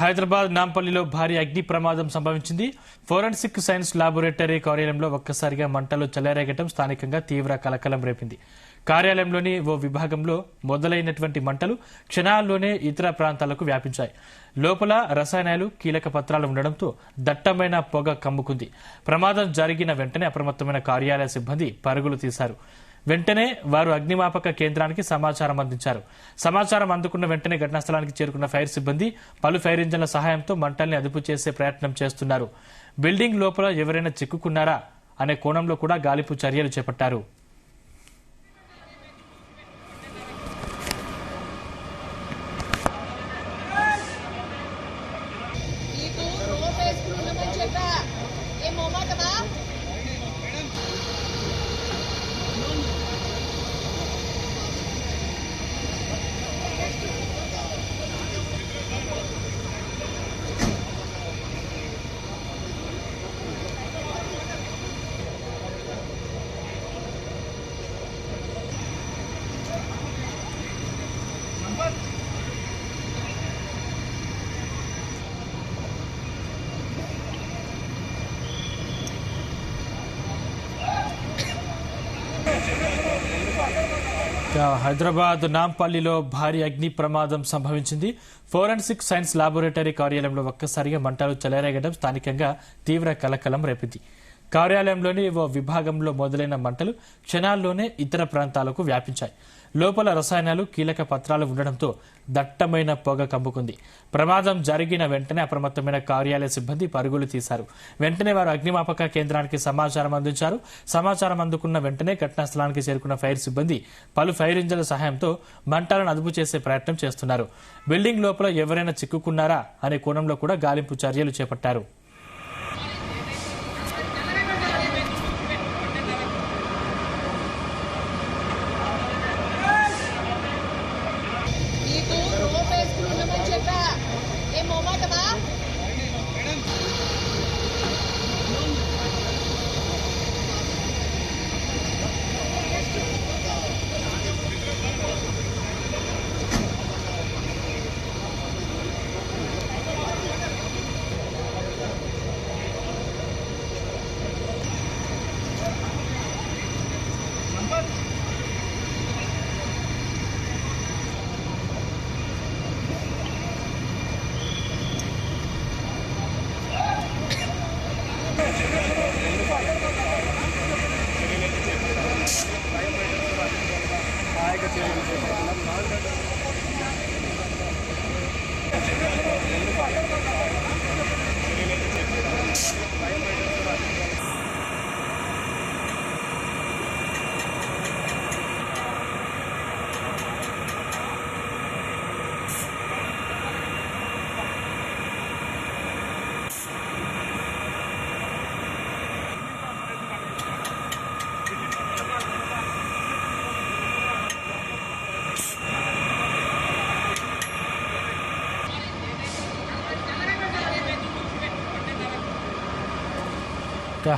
హైదరాబాద్ నాంపల్లిలో భారీ అగ్ని ప్రమాదం సంభవించింది. ఫోరెన్సిక్ సైన్స్ లాబొరేటరీ కార్యాలయంలో ఒక్కసారిగా మంటలు చెలరేగటం స్థానికంగా తీవ్ర కలకలం రేపింది. కార్యాలయంలోని ఓ విభాగంలో మొదలైనటువంటి మంటలు క్షణాల్లోనే ఇతర ప్రాంతాలకు వ్యాపించాయి. లోపల రసాయనాలు, కీలక పత్రాలు ఉండడంతో దట్టమైన పొగ కమ్ముకుంది. ప్రమాదం జరిగిన వెంటనే అప్రమత్తమైన కార్యాలయ సిబ్బంది పరుగులు తీశారు. వెంటనే వారు అగ్నిమాపక కేంద్రానికి సమాచారం అందించారు. సమాచారం అందుకున్న వెంటనే ఘటనా స్థలానికి చేరుకున్న ఫైర్ సిబ్బంది పలు ఫైర్ ఇంజన్ల సహాయంతో మంటల్ని అదుపు చేసే ప్రయత్నం చేస్తున్నారు. బిల్డింగ్ లోపల ఎవరైనా చిక్కుకున్నారా అనే కోణంలో కూడా గాలింపు చర్యలు చేపట్టారు. హైదరాబాద్ నాంపల్లిలో భారీ అగ్ని ప్రమాదం సంభవించింది. ఫోరెన్సిక్ సైన్స్ లాబొరేటరీ కార్యాలయంలో ఒక్కసారిగా మంటలు చెలరేగడం స్థానికంగా తీవ్ర కలకలం రేపింది. కార్యాలయంలోని ఓ విభాగంలో మొదలైన మంటలు క్షణాల్లోనే ఇతర ప్రాంతాలకు వ్యాపించాయి. లోపల రసాయనాలు, కీలక పత్రాలు ఉండడంతో దట్టమైన పొగ కమ్ముకుంది. ప్రమాదం జరిగిన వెంటనే అప్రమత్తమైన కార్యాలయ సిబ్బంది పరుగులు తీశారు. వెంటనే వారు అగ్నిమాపక కేంద్రానికి సమాచారం అందించారు. సమాచారం అందుకున్న వెంటనే ఘటనా స్థలానికి చేరుకున్న ఫైర్ సిబ్బంది పలు ఫైర్ ఇంజన్ల సహాయంతో మంటలను అదుపు చేసే ప్రయత్నం చేస్తున్నారు. బిల్డింగ్ లోపల ఎవరైనా చిక్కుకున్నారా అనే కోణంలో కూడా గాలింపు చర్యలు చేపట్టారు.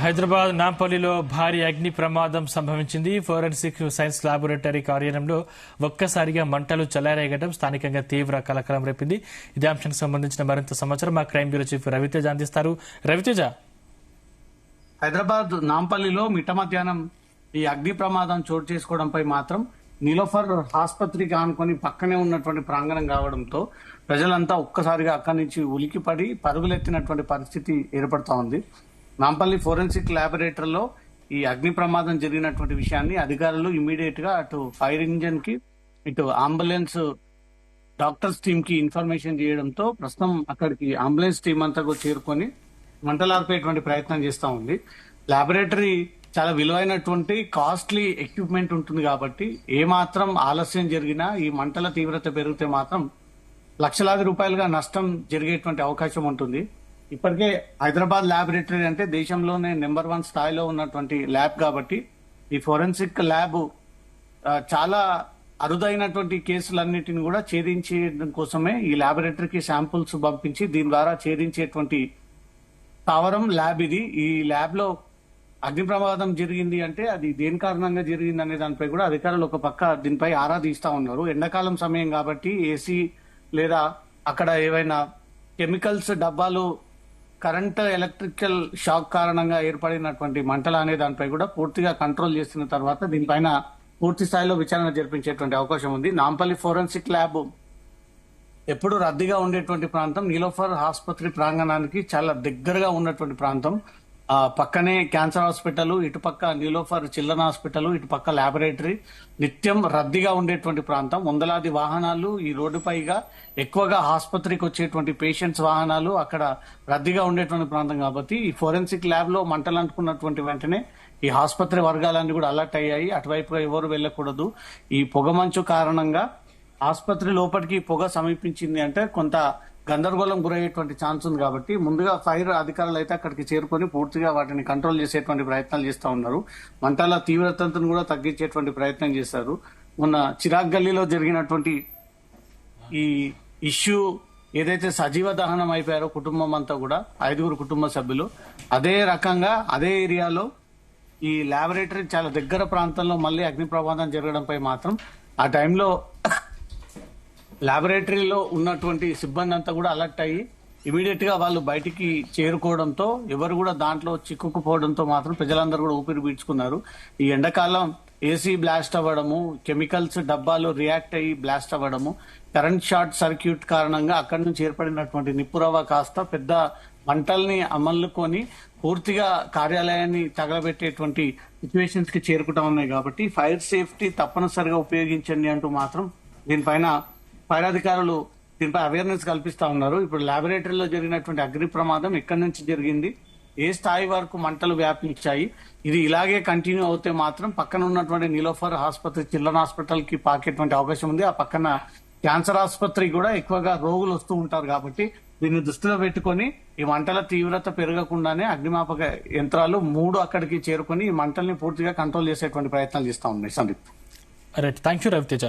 హైదరాబాద్ నాంపల్లిలో భారీ అగ్ని ప్రమాదం సంభవించింది. ఫోరెన్సిక్ సైన్స్ లాబొరేటరీ కార్యాలయంలో ఒక్కసారిగా మంటలు చెలరేగడం స్థానికంగా తీవ్ర కలకలం రేపింది. ఇదే అంశానికి సంబంధించిన మరింత సమాచారం మా క్రైమ్ బ్యూరో చీఫ్ రవితేజ అందిస్తారు. రవితేజ, హైదరాబాద్ నాంపల్లిలో మిట్ట మధ్యాహ్నం ఈ అగ్ని ప్రమాదం చోటు చేసుకోవడంపై మాత్రం నీలోఫర్ ఆసుపత్రికి ఆనుకొని పక్కనే ఉన్నటువంటి ప్రాంగణం కావడంతో ప్రజలంతా ఒక్కసారిగా అక్కడి నుంచి ఉలికిపడి పరుగులెత్తినటువంటి పరిస్థితి ఏర్పడతా ఉంది. నాంపల్లి ఫోరెన్సిక్ ల్యాబొరేటరీలో ఈ అగ్ని ప్రమాదం జరిగినటువంటి విషయాన్ని అధికారులు ఇమీడియట్ గా అటు ఫైర్ ఇంజన్ కి, ఇటు అంబులెన్స్ డాక్టర్స్ టీమ్ కి ఇన్ఫర్మేషన్ చేయడంతో ప్రస్తుతం అక్కడికి అంబులెన్స్ టీం అంతా చేరుకొని మంటలార్పేటువంటి ప్రయత్నం చేస్తా ఉంది. ల్యాబొరేటరీ చాలా విలువైనటువంటి కాస్ట్లీ ఎక్విప్మెంట్ ఉంటుంది కాబట్టి ఏ మాత్రం ఆలస్యం జరిగినా, ఈ మంటల తీవ్రత పెరిగితే మాత్రం లక్షలాది రూపాయలుగా నష్టం జరిగేటువంటి అవకాశం ఉంటుంది. ఇప్పటికే హైదరాబాద్ ల్యాబొరేటరీ అంటే దేశంలోనే నెంబర్ 1 స్థాయిలో ఉన్నటువంటి ల్యాబ్ కాబట్టి ఈ ఫోరెన్సిక్ ల్యాబ్ చాలా అరుదైనటువంటి కేసులన్నిటిని కూడా ఛేదించడం కోసమే ఈ ల్యాబొరేటరీకి శాంపుల్స్ పంపించి దీని ద్వారా ఛేదించేటువంటి స్థావరం ల్యాబ్ ఇది. ఈ ల్యాబ్ లో అగ్ని ప్రమాదం జరిగింది అంటే అది దేని కారణంగా జరిగింది అనే దానిపై కూడా అధికారులు ఒక పక్క దీనిపై ఆరా తీస్తా ఉన్నారు. ఎండాకాలం సమయం కాబట్టి ఏసీ లేదా అక్కడ ఏవైనా కెమికల్స్ డబ్బాలు కరెంట్ ఎలక్ట్రికల్ షాక్ కారణంగా ఏర్పడినటువంటి మంటలు అనే దానిపై కూడా పూర్తిగా కంట్రోల్ చేసిన తర్వాత దీనిపైన పూర్తి స్థాయిలో విచారణ జరిపించేటువంటి అవకాశం ఉంది. నాంపల్లి ఫోరెన్సిక్ ల్యాబ్ ఎప్పుడు రద్దీగా ఉండేటువంటి ప్రాంతం, నీలోఫర్ ఆసుపత్రి ప్రాంగణానికి చాలా దగ్గరగా ఉన్నటువంటి ప్రాంతం. పక్కనే క్యాన్సర్ హాస్పిటల్, ఇటుపక్క నీలోఫర్ చిల్డ్రన్ హాస్పిటల్, ఇటుపక్క ల్యాబొరేటరీ, నిత్యం రద్దీగా ఉండేటువంటి ప్రాంతం. వందలాది వాహనాలు ఈ రోడ్డుపైగా, ఎక్కువగా ఆసుపత్రికి వచ్చేటువంటి పేషెంట్స్ వాహనాలు అక్కడ రద్దీగా ఉండేటువంటి ప్రాంతం కాబట్టి ఈ ఫోరెన్సిక్ ల్యాబ్ లో మంటలు అంటుకున్నటువంటి వెంటనే ఈ ఆసుపత్రి వర్గాలన్నీ కూడా అలర్ట్ అయ్యాయి. అటువైపుగా ఎవరు వెళ్ళకూడదు. ఈ పొగమంచు కారణంగా ఆసుపత్రి లోపలికి పొగ సమీపించింది అంటే కొంత గందరగోళం గురయ్యేటువంటి ఛాన్స్ ఉంది కాబట్టి ముందుగా ఫైర్ అధికారులు అయితే అక్కడికి చేరుకొని పూర్తిగా వాటిని కంట్రోల్ చేసేటువంటి ప్రయత్నాలు చేస్తూ ఉన్నారు. మంటల తీవ్రతను కూడా తగ్గించేటువంటి ప్రయత్నం చేశారు. మొన్న చిరాగ్ గల్లీలో జరిగినటువంటి ఈ ఇష్యూ ఏదైతే సజీవ దహనం అయిపోయారో కుటుంబం అంతా కూడా 5 కుటుంబ సభ్యులు, అదే రకంగా అదే ఏరియాలో ఈ ల్యాబొరేటరీ చాలా దగ్గర ప్రాంతంలో మళ్ళీ అగ్ని ప్రమాదం జరగడంపై మాత్రం ఆ టైంలో ల్యాబొరేటరీలో ఉన్నటువంటి సిబ్బంది అంతా కూడా అలర్ట్ అయ్యి ఇమీడియట్ గా వాళ్ళు బయటికి చేరుకోవడంతో ఎవరు కూడా దాంట్లో చిక్కుకుపోవడంతో మాత్రం ప్రజలందరూ కూడా ఊపిరి పీల్చుకున్నారు. ఈ ఎండాకాలం ఏసీ బ్లాస్ట్ అవ్వడము, కెమికల్స్ డబ్బాలు రియాక్ట్ అయ్యి బ్లాస్ట్ అవ్వడము, కరెంట్ షార్ట్ సర్క్యూట్ కారణంగా అక్కడి నుంచి ఏర్పడినటువంటి నిప్పురవ్వ కాస్త పెద్ద మంటల్ని అమలుకొని పూర్తిగా కార్యాలయాన్ని తగలబెట్టేటువంటి సిచ్యువేషన్స్ కి చేరుకుంటా ఉన్నాయి. కాబట్టి ఫైర్ సేఫ్టీ తప్పనిసరిగా ఉపయోగించండి అంటూ మాత్రం దీనిపైన ఫైర్ అధికారులు దీనిపై అవేర్నెస్ కల్పిస్తా ఉన్నారు. ఇప్పుడు ల్యాబొరేటరీలో జరిగినటువంటి అగ్ని ప్రమాదం ఎక్కడి నుంచి జరిగింది, ఏ స్థాయి వరకు మంటలు వ్యాపించాయి, ఇది ఇలాగే కంటిన్యూ అవుతే మాత్రం పక్కన ఉన్నటువంటి నీలోఫర్ ఆసుపత్రి చిల్డ్రన్ హాస్పిటల్ కి పాకేటువంటి అవకాశం ఉంది. ఆ పక్కన క్యాన్సర్ ఆసుపత్రి కూడా ఎక్కువగా రోగులు వస్తూ ఉంటారు కాబట్టి దీన్ని దృష్టిలో పెట్టుకొని ఈ మంటల తీవ్రత పెరగకుండానే అగ్నిమాపక యంత్రాలు 3 అక్కడికి చేరుకొని ఈ మంటల్ని పూర్తిగా కంట్రోల్ చేసేటువంటి ప్రయత్నాలు చేస్తా ఉన్నాయి. Sandeep, right, thank you Raviteja.